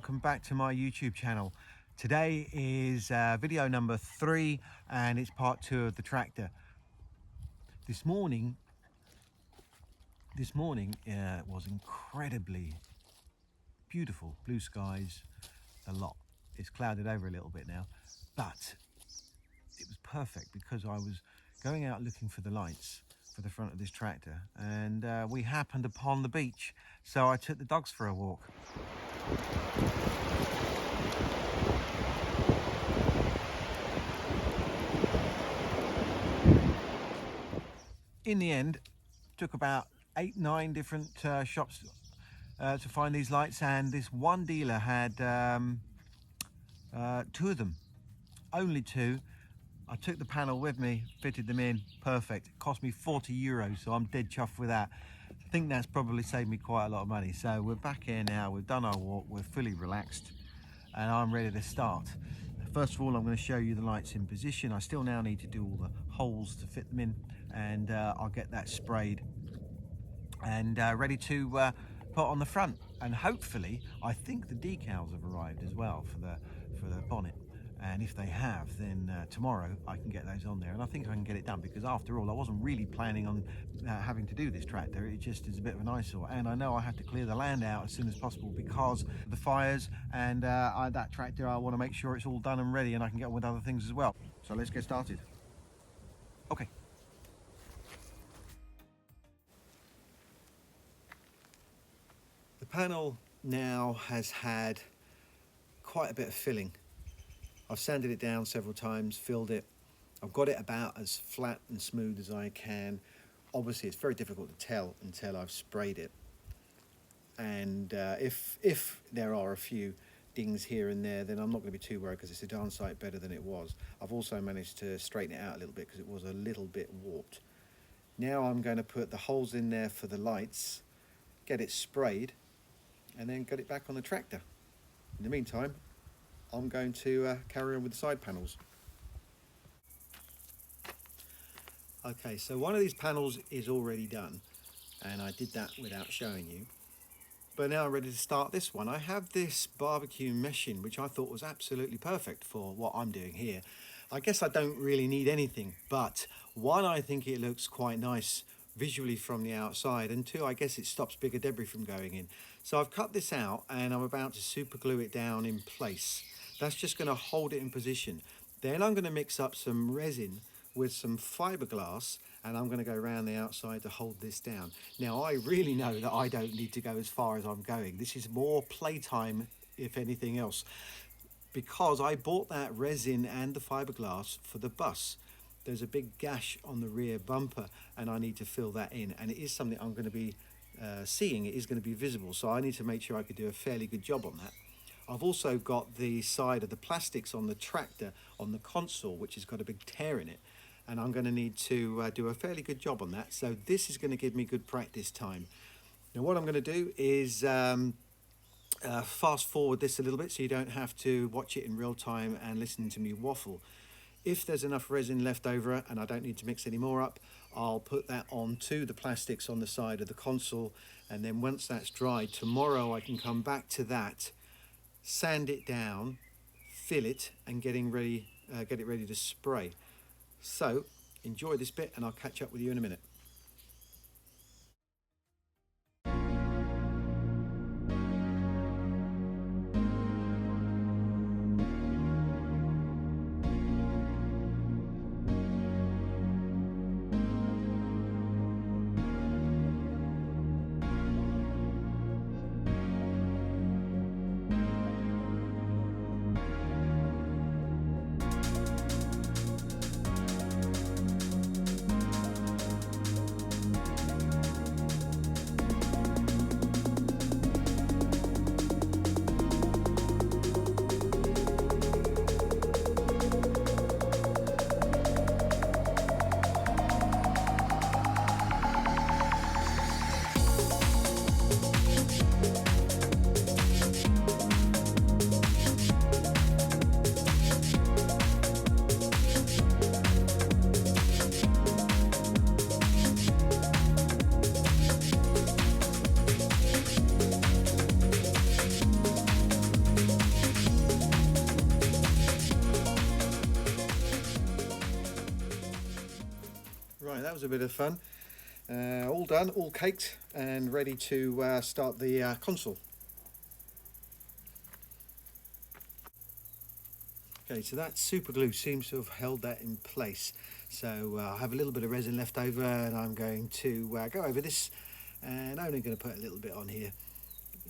welcome back to my YouTube channel. Today is video number 3 and it's part 2 of the tractor. This morning was incredibly beautiful, blue skies a lot. It's clouded over a little bit now, but it was perfect because I was going out looking for the lights for the front of this tractor, and we happened upon the beach, so I took the dogs for a walk. In the end, took about 8-9 different shops to find these lights, and this one dealer had 2 of them, only 2. I took the panel with me, fitted them in, perfect. It cost me €40, so I'm dead chuffed with that. I think that's probably saved me quite a lot of money. So we're back here now, we've done our walk, we're fully relaxed, and I'm ready to start. First of all, I'm going to show you the lights in position. I still now need to do all the holes to fit them in, and I'll get that sprayed and ready to put on the front. And hopefully, I think the decals have arrived as well for the bonnet. And if they have, then tomorrow I can get those on there, and I think I can get it done, because after all, I wasn't really planning on having to do this tractor. It just is a bit of an eyesore, and I know I have to clear the land out as soon as possible because of the fires, and that tractor, I want to make sure it's all done and ready and I can get on with other things as well. So let's get started. Okay. The panel now has had quite a bit of filling. I've sanded it down several times, filled it. I've got it about as flat and smooth as I can. Obviously, it's very difficult to tell until I've sprayed it. And if there are a few dings here and there, then I'm not going to be too worried, because it's a darn sight better than it was. I've also managed to straighten it out a little bit because it was a little bit warped. Now I'm going to put the holes in there for the lights, get it sprayed, and then get it back on the tractor. In the meantime, I'm going to carry on with the side panels. Okay, so one of these panels is already done, and I did that without showing you. But now I'm ready to start this one. I have this barbecue meshing, which I thought was absolutely perfect for what I'm doing here. I guess I don't really need anything, but one, I think it looks quite nice visually from the outside, and 2, I guess it stops bigger debris from going in. So I've cut this out and I'm about to super glue it down in place. That's just going to hold it in position. Then I'm going to mix up some resin with some fiberglass, and I'm going to go around the outside to hold this down. Now, I really know that I don't need to go as far as I'm going. This is more playtime, if anything else, because I bought that resin and the fiberglass for the bus. There's a big gash on the rear bumper, and I need to fill that in, and it is something I'm going to be seeing. It is going to be visible, so I need to make sure I could do a fairly good job on that. I've also got the side of the plastics on the tractor on the console, which has got a big tear in it, and I'm going to need to do a fairly good job on that. So this is going to give me good practice time. Now what I'm going to do is fast forward this a little bit so you don't have to watch it in real time and listen to me waffle. If there's enough resin left over and I don't need to mix any more up, I'll put that onto the plastics on the side of the console, and then once that's dried, tomorrow I can come back to that, sand it down, fill it, and get it ready to spray. So enjoy this bit and I'll catch up with you in a minute. was a bit of fun. All done, all caked and ready to start the console. Okay, so that super glue seems to have held that in place. So I have a little bit of resin left over, and I'm going to go over this, and I'm only going to put a little bit on here,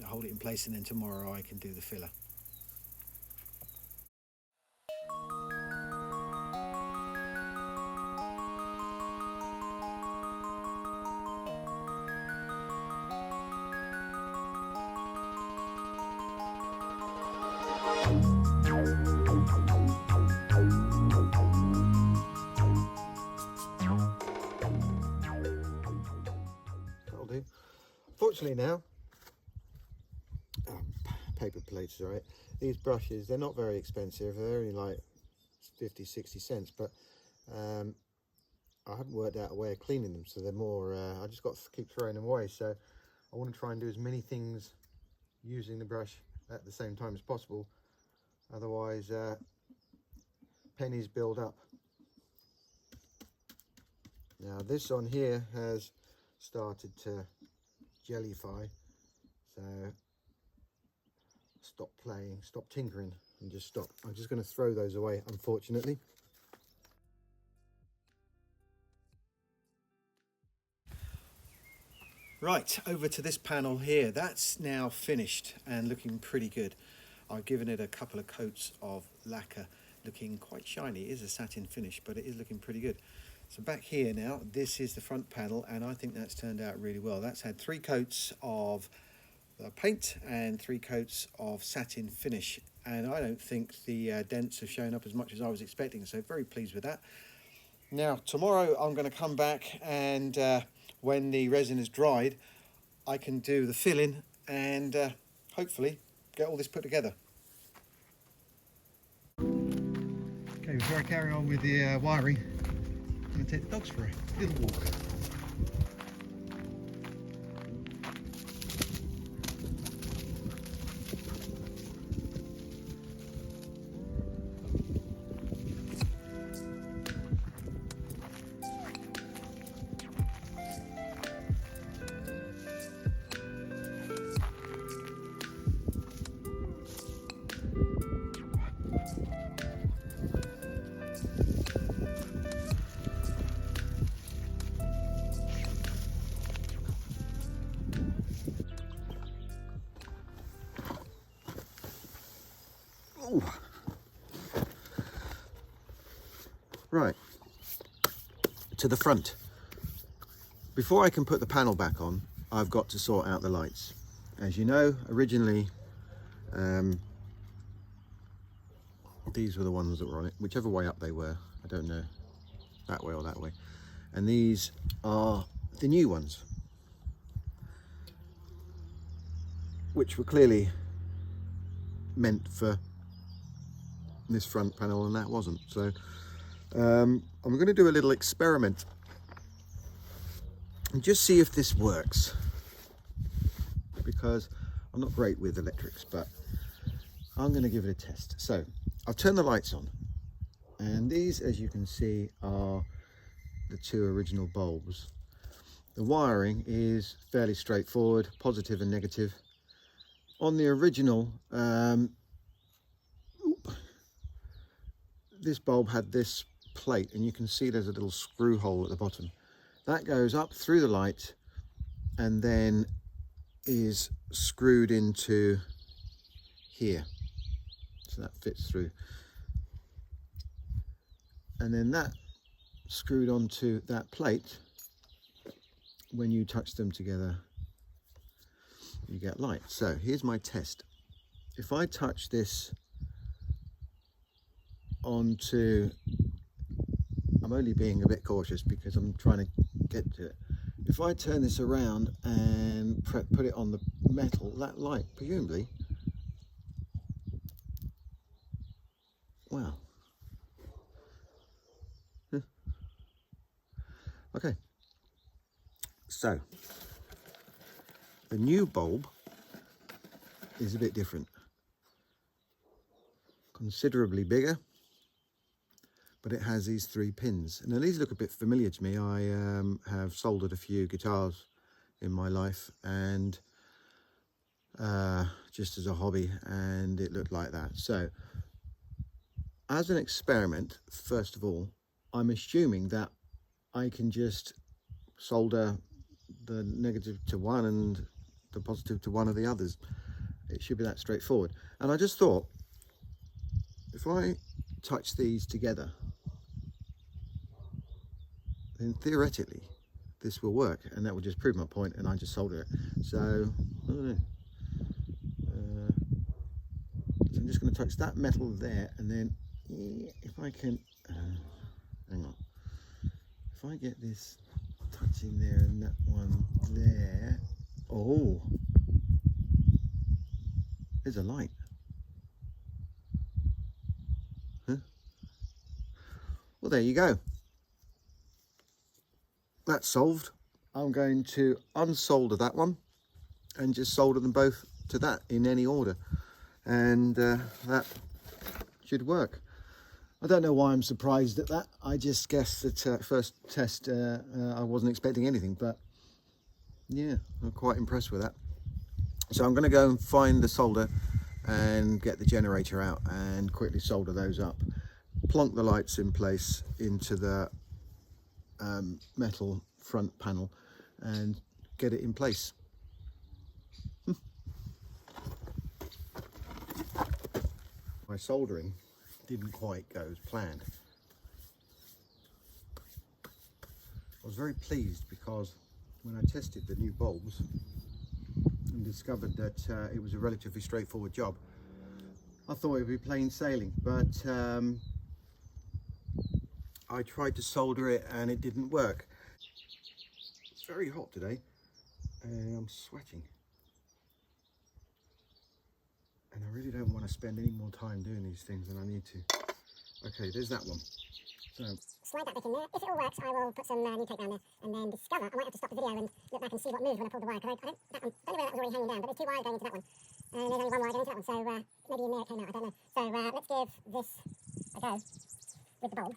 hold it in place, and then tomorrow I can do the filler. That'll do. Fortunately now, paper plates, right? These brushes, they're not very expensive. They're only like 50-60 cents, but I haven't worked out a way of cleaning them, so they're more I just got to keep throwing them away. So I want to try and do as many things using the brush at the same time as possible, otherwise pennies build up. Now this on here has started to jellify, so stop playing, stop tinkering, and just stop. I'm just going to throw those away, unfortunately. Right, over to this panel here. That's now finished and looking pretty good. I've given it a couple of coats of lacquer, looking quite shiny. It is a satin finish, but it is looking pretty good. So back here now, this is the front panel, and I think that's turned out really well. That's had 3 coats of paint and 3 coats of satin finish, and I don't think the dents have shown up as much as I was expecting, so very pleased with that. Now tomorrow I'm going to come back, and when the resin is dried, I can do the filling and hopefully get all this put together. Okay, before I carry on with the wiring, I'm going to take the dogs for a little walk. Ooh. Right, to the front. Before I can put the panel back on, I've got to sort out the lights. As you know, originally these were the ones that were on it, whichever way up they were, I don't know, that way or that way. And these are the new ones, which were clearly meant for this front panel, and that wasn't. So I'm going to do a little experiment and just see if this works, because I'm not great with electrics, but I'm going to give it a test. So I've turned the lights on, and these, as you can see, are the 2 original bulbs. The wiring is fairly straightforward, positive and negative. On the original, this bulb had this plate, and you can see there's a little screw hole at the bottom. That goes up through the light and then is screwed into here. So that fits through. And then that screwed onto that plate. When you touch them together, you get light. So here's my test. If I touch this onto, I'm only being a bit cautious because I'm trying to get to it. If I turn this around and put it on the metal, that light presumably, wow. Okay, so the new bulb is a bit different, considerably bigger, but it has these 3 pins. And now these look a bit familiar to me. I have soldered a few guitars in my life, and just as a hobby, and it looked like that. So as an experiment, first of all, I'm assuming that I can just solder the negative to one and the positive to one of the others. It should be that straightforward. And I just thought, if I touch these together, then theoretically this will work, and that will just prove my point, and I just solder it. So I don't know. So I'm just going to touch that metal there, and then if I can, hang on, if I get this touching there and that one there, oh, there's a light. Huh? Well, there you go. That's solved. I'm going to unsolder that one and just solder them both to that in any order, and that should work. I don't know why I'm surprised at that. I just guess that first test I wasn't expecting anything, but yeah, I'm quite impressed with that. So I'm going to go and find the solder and get the generator out and quickly solder those up, plonk the lights in place into the metal front panel and get it in place. My soldering didn't quite go as planned. I was very pleased because when I tested the new bulbs and discovered that it was a relatively straightforward job, I thought it would be plain sailing, but I tried to solder it and it didn't work. It's very hot today and I'm sweating, and I really don't want to spend any more time doing these things than I need to. Okay, there's that one. So slide that bit in there. If it all works, I will put some new tape down there and then discover. I might have to stop the video and look back and see what moved when I pulled the wire, because I don't know where that was already hanging down, but there's 2 wires going into that one, and there's only 1 wire going into that one, so maybe in there it came out, I don't know. So let's give this a go with the bulb.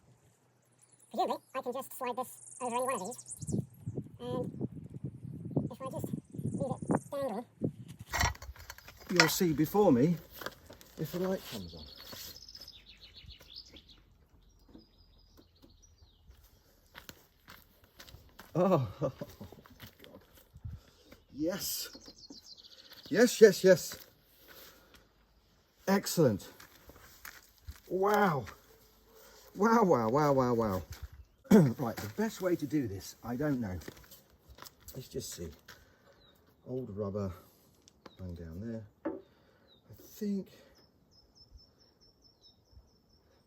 Presumably I can just slide this over any one of these, and if I just leave it dangling, you'll see before me if the light comes on. Oh, oh God. Yes. Yes, yes, yes. Excellent. Wow. Wow, wow, wow, wow, wow. Right, the best way to do this, I don't know. Let's just see. Old rubber hung down there. I think,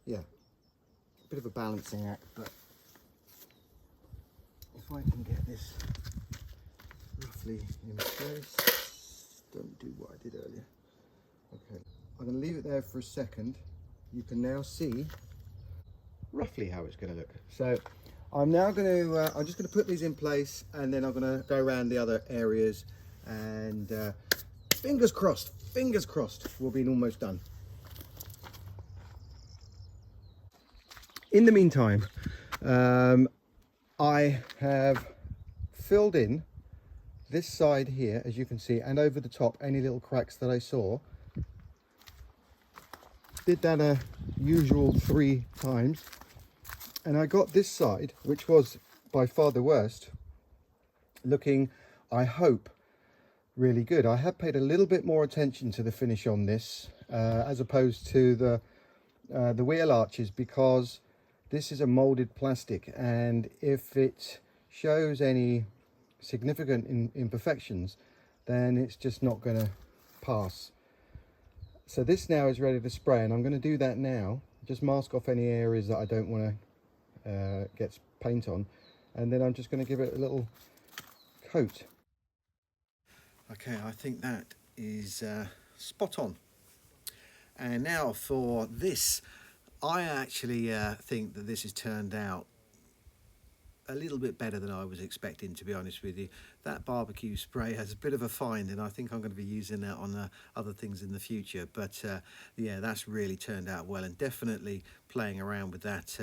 yeah, a bit of a balancing act, but if I can get this roughly in place, don't do what I did earlier. Okay, I'm going to leave it there for a second. You can now see roughly how it's going to look. So I'm now going to, I'm just going to put these in place, and then I'm going to go around the other areas, and fingers crossed, we'll be almost done. In the meantime, I have filled in this side here, as you can see, and over the top any little cracks that I saw. Did that a usual 3 times, and I got this side, which was by far the worst, looking, I hope, really good. I have paid a little bit more attention to the finish on this as opposed to the wheel arches, because this is a molded plastic, and if it shows any significant imperfections, then it's just not going to pass. So this now is ready to spray, and I'm going to do that now. Just mask off any areas that I don't want to get paint on, and then I'm just going to give it a little coat. Okay, I think that is spot on. And now for this, I actually think that this has turned out a little bit better than I was expecting, to be honest with you. That barbecue spray has a bit of a find, and I think I'm going to be using that on other things in the future. But yeah, that's really turned out well, and definitely playing around with that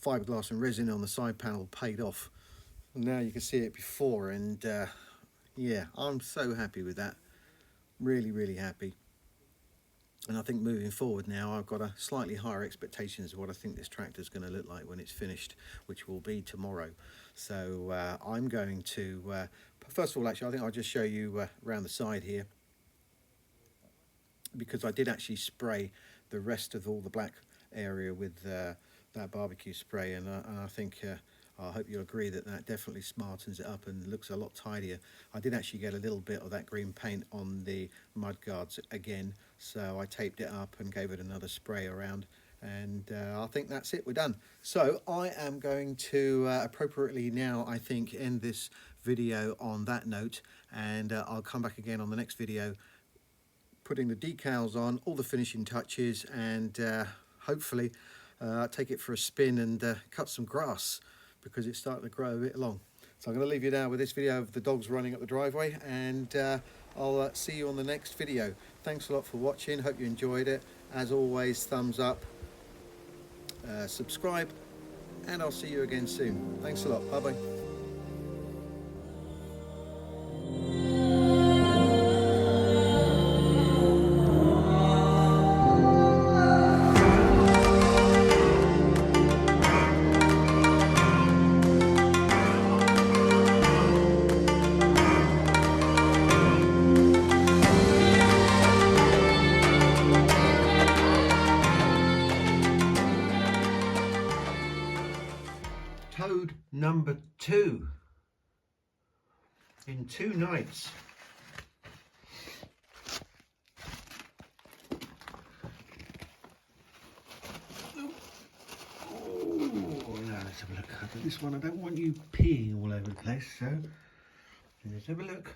fiberglass and resin on the side panel paid off. Now you can see it before, and yeah, I'm so happy with that. Really happy. And I think moving forward now, I've got a slightly higher expectations of what I think this tractor is going to look like when it's finished, which will be tomorrow. So I'm going to, first of all, actually, I think I'll just show you around the side here, because I did actually spray the rest of all the black area with that barbecue spray, and I think I hope you'll agree that that definitely smartens it up and looks a lot tidier. I did actually get a little bit of that green paint on the mud guards again, so I taped it up and gave it another spray around, and I think that's it, we're done. So I am going to appropriately now, I think, end this video on that note, and I'll come back again on the next video putting the decals on, all the finishing touches, and hopefully take it for a spin and cut some grass, because it's starting to grow a bit long. So I'm going to leave you now with this video of the dogs running up the driveway, and I'll see you on the next video. Thanks a lot for watching, hope you enjoyed it. As always, thumbs up, subscribe, and I'll see you again soon. Thanks a lot, bye bye. Toad number 2 in 2 nights. Oh, now let's have a look. This one, I don't want you peeing all over the place, so let's have a look.